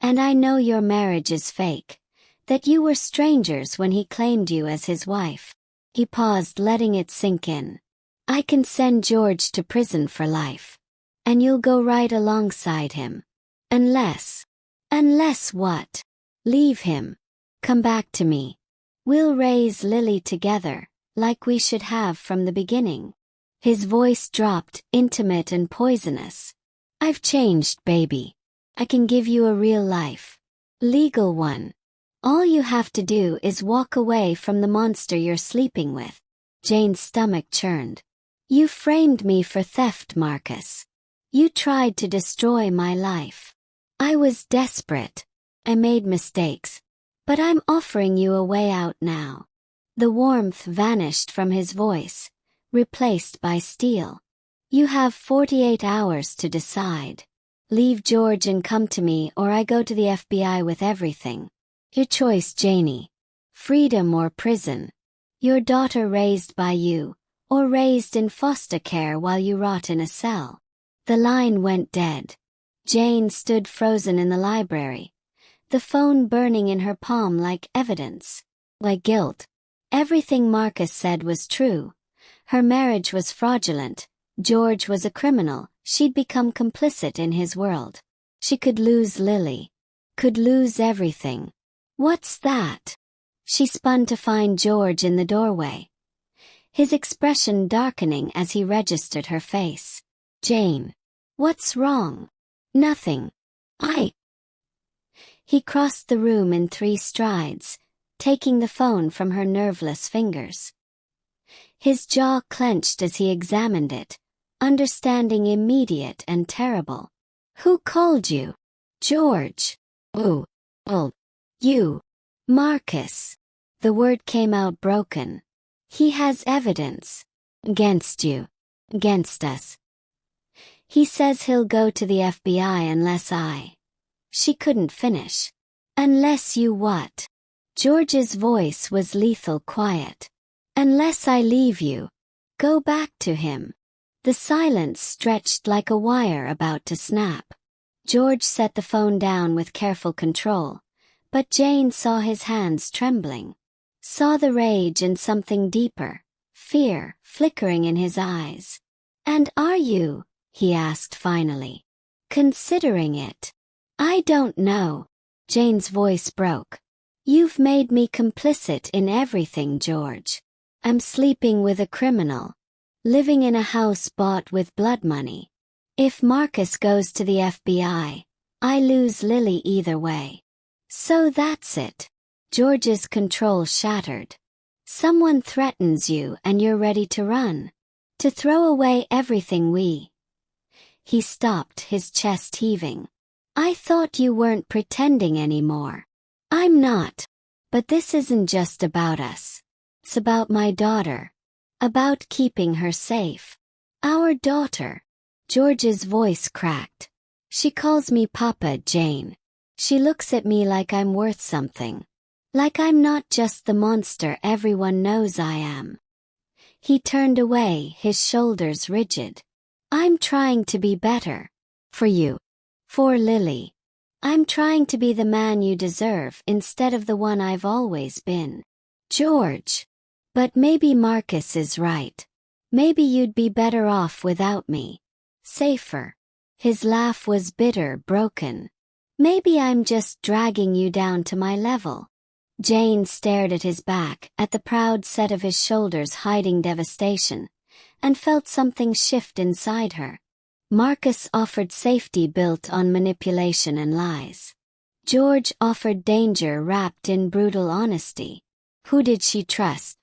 And I know your marriage is fake, that you were strangers when he claimed you as his wife." He paused, letting it sink in. "I can send George to prison for life. And you'll go right alongside him. Unless what? Leave him. Come back to me. We'll raise Lily together, like we should have from the beginning." His voice dropped, intimate and poisonous. "I've changed, baby. I can give you a real life. Legal one. All you have to do is walk away from the monster you're sleeping with." Jane's stomach churned. "You framed me for theft, Marcus. You tried to destroy my life. I was desperate. I made mistakes. But I'm offering you a way out now." The warmth vanished from his voice, replaced by steel. "You have 48 hours to decide. Leave George and come to me, or I go to the FBI with everything. Your choice, Janie. Freedom or prison. Your daughter raised by you, or raised in foster care while you rot in a cell." The line went dead. Jane stood frozen in the library, the phone burning in her palm like evidence, like guilt. Everything Marcus said was true. Her marriage was fraudulent. George was a criminal. She'd become complicit in his world. She could lose Lily. Could lose everything. "What's that?" She spun to find George in the doorway, his expression darkening as he registered her face. "Jane. What's wrong?" "Nothing. He crossed the room in 3 strides, taking the phone from her nerveless fingers. His jaw clenched as he examined it, understanding immediate and terrible. "Who called you?" "George." "Oh. You." "Marcus." The word came out broken. "He has evidence." "Against you. Against us. He says he'll go to the FBI unless I..." She couldn't finish. "Unless you what?" George's voice was lethal quiet. "Unless I leave you. Go back to him." The silence stretched like a wire about to snap. George set the phone down with careful control, but Jane saw his hands trembling. Saw the rage and something deeper, fear, flickering in his eyes. "And are you," he asked finally, "considering it?" "I don't know." Jane's voice broke. "You've made me complicit in everything, George. I'm sleeping with a criminal. Living in a house bought with blood money. If Marcus goes to the FBI, I lose Lily either way. So that's it." George's control shattered. "Someone threatens you and you're ready to run. To throw away everything we..." He stopped, his chest heaving. "I thought you weren't pretending anymore." "I'm not. But this isn't just about us. It's about my daughter. About keeping her safe. Our daughter." George's voice cracked. "She calls me Papa, Jane. She looks at me like I'm worth something. Like I'm not just the monster everyone knows I am." He turned away, his shoulders rigid. "I'm trying to be better. For you. For Lily. I'm trying to be the man you deserve instead of the one I've always been." George. But maybe Marcus is right. Maybe you'd be better off without me. Safer. His laugh was bitter, broken. Maybe I'm just dragging you down to my level. Jane stared at his back, at the proud set of his shoulders hiding devastation, and felt something shift inside her. Marcus offered safety built on manipulation and lies. George offered danger wrapped in brutal honesty. Who did she trust?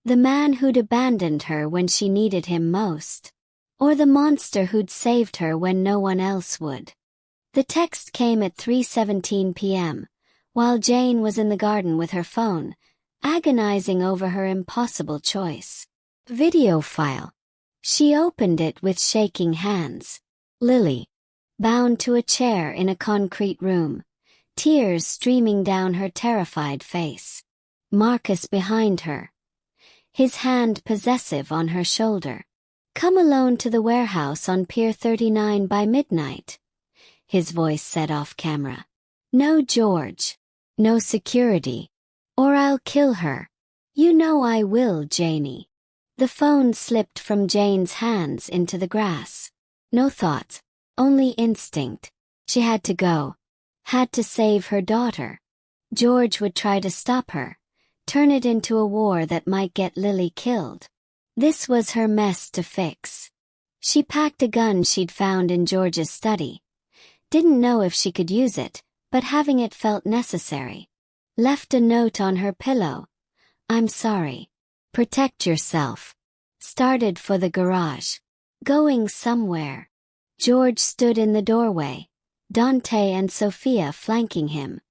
The man who'd abandoned her when she needed him most? Or the monster who'd saved her when no one else would? The text came at 3:17 p.m., while Jane was in the garden with her phone, agonizing over her impossible choice. Video file. She opened it with shaking hands. Lily. Bound to a chair in a concrete room, tears streaming down her terrified face. Marcus behind her, his hand possessive on her shoulder. Come alone to the warehouse on Pier 39 by midnight, his voice said off camera. No George. No security. Or I'll kill her. You know I will, Janie. The phone slipped from Jane's hands into the grass. No thought, only instinct. She had to go. Had to save her daughter. George would try to stop her, turn it into a war that might get Lily killed. This was her mess to fix. She packed a gun she'd found in George's study. Didn't know if she could use it, but having it felt necessary. Left a note on her pillow. I'm sorry. Protect yourself. Started for the garage. Going somewhere. George stood in the doorway, Dante and Sophia flanking him.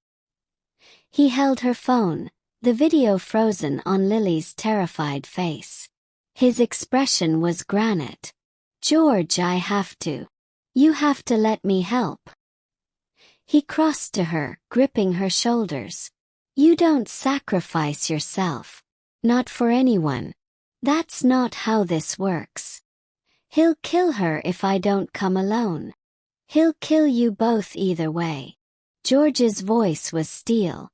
He held her phone, the video frozen on Lily's terrified face. His expression was granite. George, I have to. You have to let me help. He crossed to her, gripping her shoulders. You don't sacrifice yourself. Not for anyone. That's not how this works. He'll kill her if I don't come alone. He'll kill you both either way. George's voice was steel.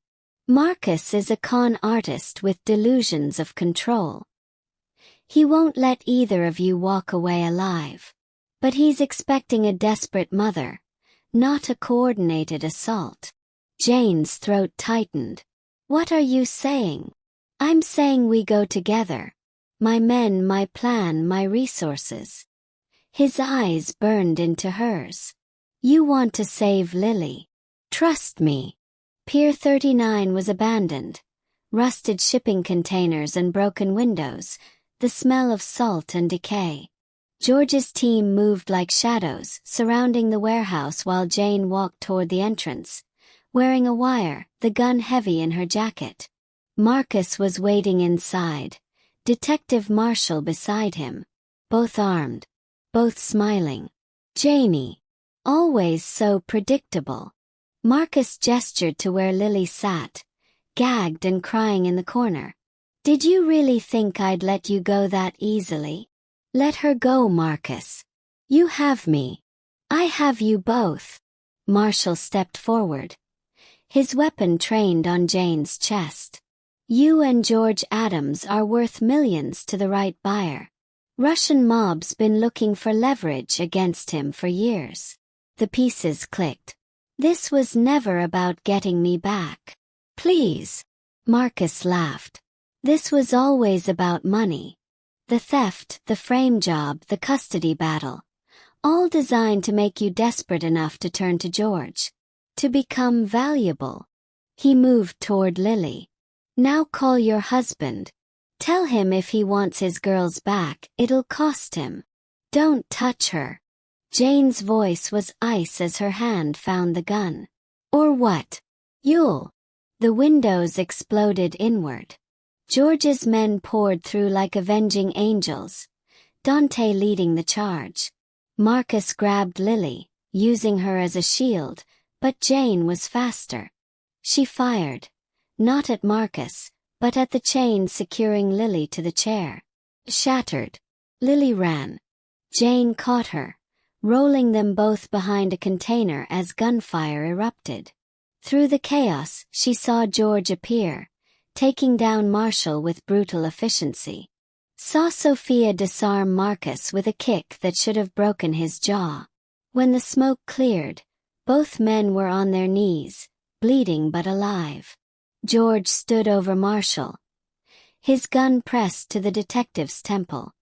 Marcus is a con artist with delusions of control. He won't let either of you walk away alive. But he's expecting a desperate mother, not a coordinated assault. Jane's throat tightened. What are you saying? I'm saying we go together. My men, my plan, my resources. His eyes burned into hers. You want to save Lily. Trust me. Pier 39 was abandoned. Rusted shipping containers and broken windows, the smell of salt and decay. George's team moved like shadows, surrounding the warehouse while Jane walked toward the entrance, wearing a wire, the gun heavy in her jacket. Marcus was waiting inside, Detective Marshall beside him. Both armed. Both smiling. Janie. Always so predictable. Marcus gestured to where Lily sat, gagged and crying in the corner. Did you really think I'd let you go that easily? Let her go, Marcus. You have me. I have you both. Marshall stepped forward, his weapon trained on Jane's chest. You and George Adams are worth millions to the right buyer. Russian mob's been looking for leverage against him for years. The pieces clicked. This was never about getting me back. Please. Marcus laughed. This was always about money. The theft, the frame job, the custody battle. All designed to make you desperate enough to turn to George. To become valuable. He moved toward Lily. Now call your husband. Tell him if he wants his girls back, it'll cost him. Don't touch her. Jane's voice was ice as her hand found the gun. Or what? You'll. The windows exploded inward. George's men poured through like avenging angels, Dante leading the charge. Marcus grabbed Lily, using her as a shield, but Jane was faster. She fired. Not at Marcus, but at the chain securing Lily to the chair. Shattered. Lily ran. Jane caught her, rolling them both behind a container as gunfire erupted. Through the chaos, she saw George appear, taking down Marshall with brutal efficiency. Saw Sophia disarm Marcus with a kick that should have broken his jaw. When the smoke cleared, both men were on their knees, bleeding but alive. George stood over Marshall, his gun pressed to the detective's temple.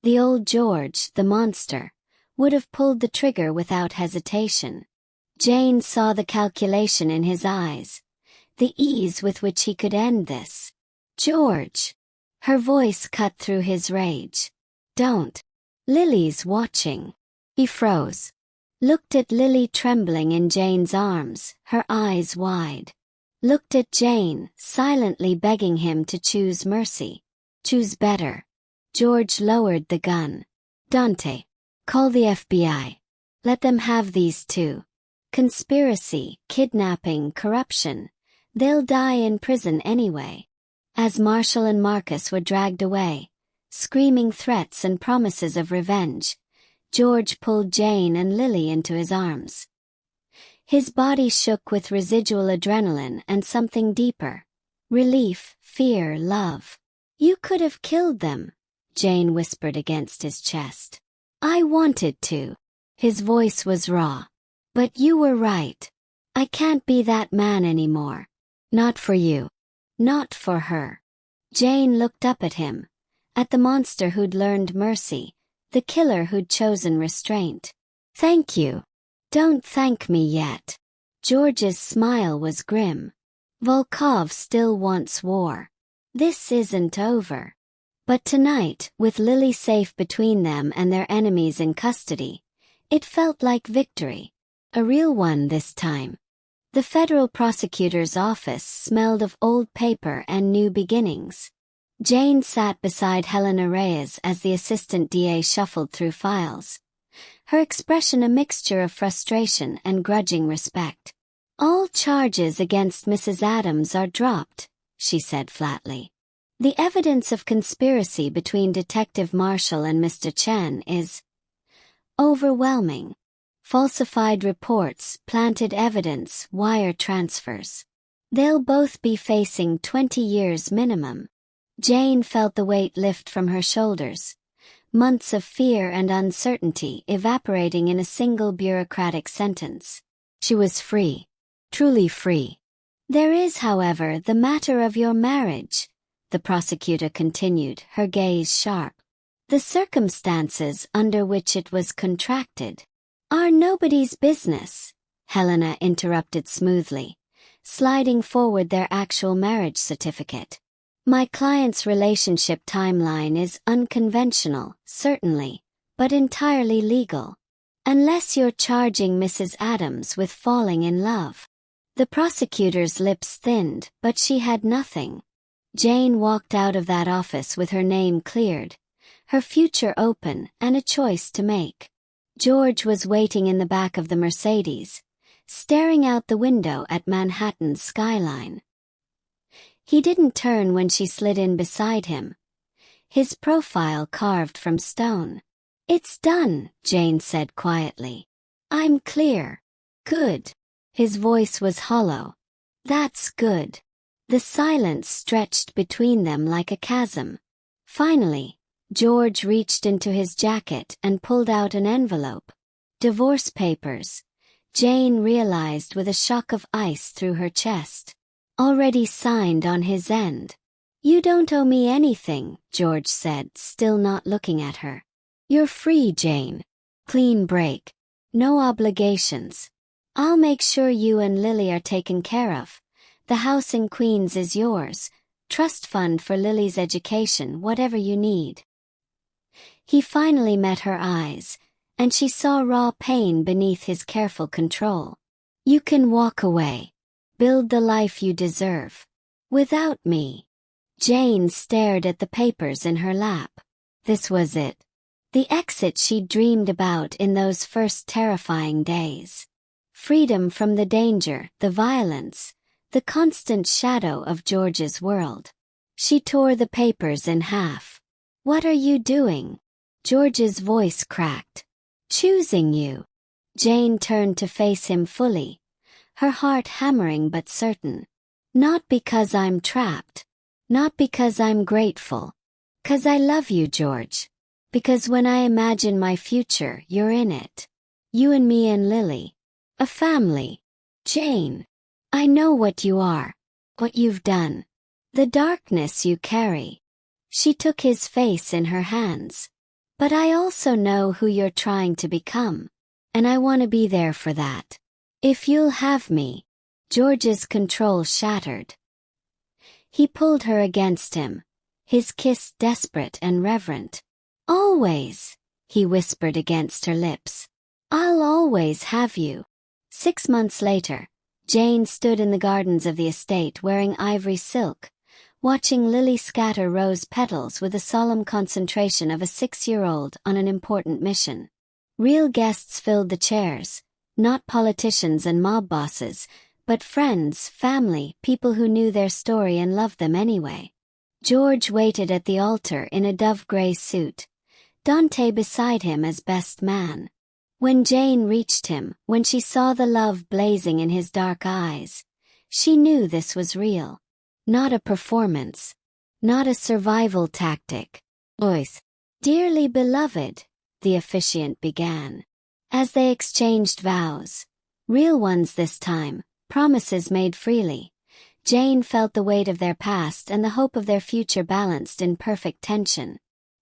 The old George, the monster, would have pulled the trigger without hesitation. Jane saw the calculation in his eyes, the ease with which he could end this. "George!" Her voice cut through his rage. "Don't. Lily's watching." He froze. Looked at Lily trembling in Jane's arms, her eyes wide. Looked at Jane, silently begging him to choose mercy. Choose better. George lowered the gun. "Dante, call the FBI. Let them have these two. Conspiracy, kidnapping, corruption. They'll die in prison anyway." As Marshall and Marcus were dragged away, screaming threats and promises of revenge, George pulled Jane and Lily into his arms. His body shook with residual adrenaline and something deeper. Relief, fear, love. "You could have killed them," Jane whispered against his chest. "I wanted to." His voice was raw. "But you were right. I can't be that man anymore. Not for you. Not for her." Jane looked up at him, at the monster who'd learned mercy, the killer who'd chosen restraint. "Thank you." "Don't thank me yet." George's smile was grim. "Volkov still wants war. This isn't over." But tonight, with Lily safe between them and their enemies in custody, it felt like victory. A real one this time. The federal prosecutor's office smelled of old paper and new beginnings. Jane sat beside Helena Reyes as the assistant DA shuffled through files, her expression a mixture of frustration and grudging respect. "All charges against Mrs. Adams are dropped," she said flatly. "The evidence of conspiracy between Detective Marshall and Mr. Chen is overwhelming. Falsified reports, planted evidence, wire transfers. They'll both be facing 20 years minimum." Jane felt the weight lift from her shoulders, months of fear and uncertainty evaporating in a single bureaucratic sentence. She was free. Truly free. "There is, however, the matter of your marriage," the prosecutor continued, her gaze sharp. "The circumstances under which it was contracted are nobody's business," Helena interrupted smoothly, sliding forward their actual marriage certificate. "My client's relationship timeline is unconventional, certainly, but entirely legal. Unless you're charging Mrs. Adams with falling in love." The prosecutor's lips thinned, but she had nothing. Jane walked out of that office with her name cleared, her future open, and a choice to make. George was waiting in the back of the Mercedes, staring out the window at Manhattan's skyline. He didn't turn when she slid in beside him, his profile carved from stone. "It's done," Jane said quietly. "I'm clear." "Good." His voice was hollow. "That's good." The silence stretched between them like a chasm. Finally, George reached into his jacket and pulled out an envelope. "Divorce papers," Jane realized with a shock of ice through her chest. "Already signed on his end." "You don't owe me anything," George said, still not looking at her. "You're free, Jane. Clean break. No obligations. I'll make sure you and Lily are taken care of. The house in Queens is yours. Trust fund for Lily's education, whatever you need." He finally met her eyes, and she saw raw pain beneath his careful control. "You can walk away. Build the life you deserve. Without me." Jane stared at the papers in her lap. This was it. The exit she'd dreamed about in those first terrifying days. Freedom from the danger, the violence, the constant shadow of George's world. She tore the papers in half. "What are you doing?" George's voice cracked. "Choosing you." Jane turned to face him fully, her heart hammering but certain. "Not because I'm trapped. Not because I'm grateful. 'Cause I love you, George. Because when I imagine my future, you're in it. You and me and Lily. A family. Jane. I know what you are. What you've done. The darkness you carry. She took his face in her hands. But I also know who you're trying to become. And I want to be there for that. If you'll have me. George's control shattered. He pulled her against him, his kiss desperate and reverent. Always, he whispered against her lips. I'll always have you. 6 months later, Jane stood in the gardens of the estate wearing ivory silk, watching Lily scatter rose petals with the solemn concentration of a 6-year-old on an important mission. Real guests filled the chairs, not politicians and mob bosses, but friends, family, people who knew their story and loved them anyway. George waited at the altar in a dove-gray suit, Dante beside him as best man. When Jane reached him, when she saw the love blazing in his dark eyes, she knew this was real. Not a performance. Not a survival tactic. Ois. Dearly beloved, the officiant began. As they exchanged vows, real ones this time, promises made freely, Jane felt the weight of their past and the hope of their future balanced in perfect tension.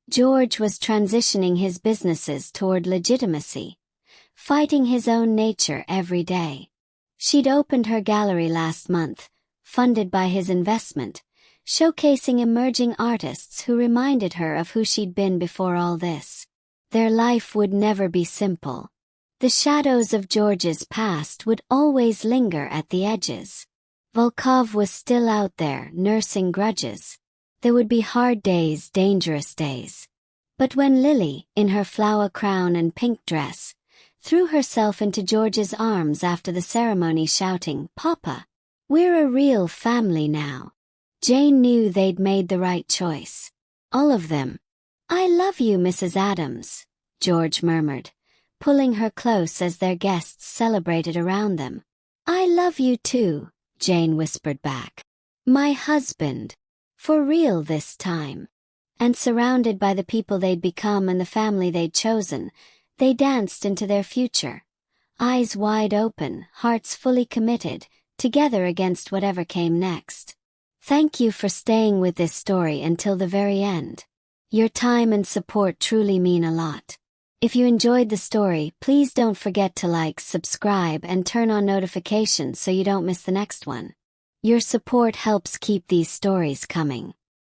George was transitioning his businesses toward legitimacy, fighting his own nature every day. She'd opened her gallery last month, funded by his investment, showcasing emerging artists who reminded her of who she'd been before all this. Their life would never be simple. The shadows of George's past would always linger at the edges. Volkov was still out there, nursing grudges. There would be hard days, dangerous days. But when Lily, in her flower crown and pink dress, threw herself into George's arms after the ceremony shouting, "Papa, we're a real family now," Jane knew they'd made the right choice. All of them. "I love you, Mrs. Adams," George murmured, pulling her close as their guests celebrated around them. "I love you too," Jane whispered back. "My husband. For real this time." And surrounded by the people they'd become and the family they'd chosen, they danced into their future. Eyes wide open, hearts fully committed, together against whatever came next. Thank you for staying with this story until the very end. Your time and support truly mean a lot. If you enjoyed the story, please don't forget to like, subscribe, and turn on notifications so you don't miss the next one. Your support helps keep these stories coming.